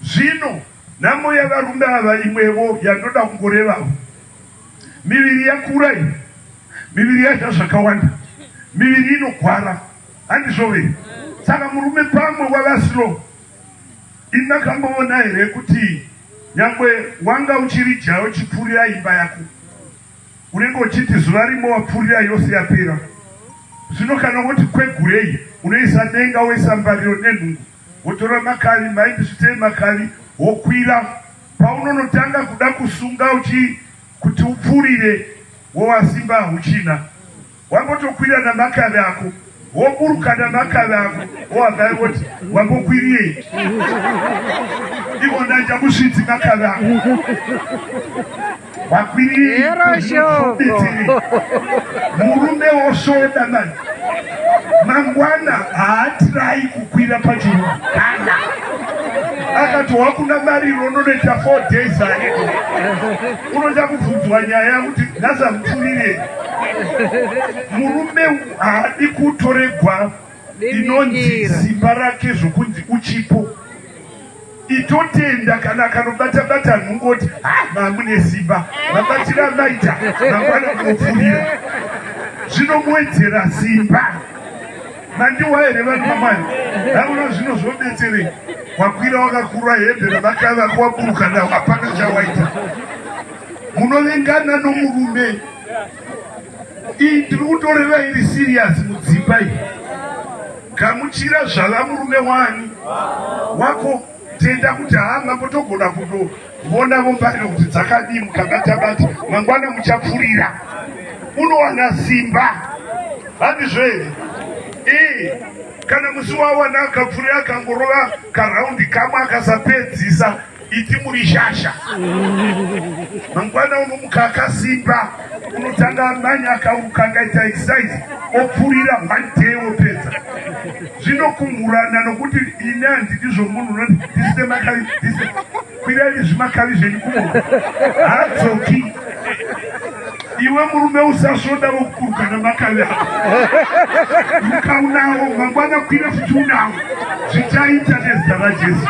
Zvino nhamo yavarume ava imwevo yandoda kungorevawo. Miviri yakura iyi, miviri yaita zvakawanda, miviri inogwara, handizvove. Saka murume pamwe wavasilo, inakamboona here kuti nyangwe wanga uchiri jaya uchipfurira imba yako, unenge uchiti zuva rimwe wapfurira yose yapera. Zvino kana kuti kwegurei, unoisa denga woisa mbariro nenhungu, wotora makavi, maindisvitei makavi, wokwira. Paunonotanga kuda kusunga kuti upfurire, wowasimba huchina. Wangotokwira namakavi ako, woburuka namakavi ako, wowagai woti wambokwiriei. Ivona njamusvitsi makavi ako. Wakwiriei murume wosoda mani. Mangwana haatirai kukwira pachirungu kana. Akati wakuna mari unonoita 4 days ahead. Unoda kubvunzwa nyaya kuti nhasa mupfurire. Murume haadi kutoregwa inonzi simba rake zvokunzi uchipo. Itotenda kana kanobata nhungoti mamune simba, mabatira maita, mangwana munopfurira. Zvinomuwedzera simba. Mandiwa here vanhu vamwari, hauna zvino zvodetserei. Wakwira wakakura hembe namakavi ako waburuka nawo, hapana chawaita. Munovengana nomurume. Iyi ndiri kutoreva iri serious mudzimba iyi. Gamuchira zvava murume wani wako, tenda kuti mambotogona kutoonavo mbariro kuti dzakadii mukabata-bata, mangwana muchapfurira. Unowana simba. Handizvo here? Kana musi wawana akapfurira akangorova karaundi kamwe akasapedzisa, iti muri shasha. Mangwana unomuka akasimba, unotanga manya akauruka akaita exercise, opfurira 1 day wopedza. Zvinokumhurana nokuti ine handidizvo munhu unoti ndisite makavi, kwirai zvimakavi zvenyu kumhura. Haadzoki. Iwe murume usasvoda vokuruka namakavi ako. Ukaunawo, mangwana kwira futi unawo. Zvichaita nezita raJesu.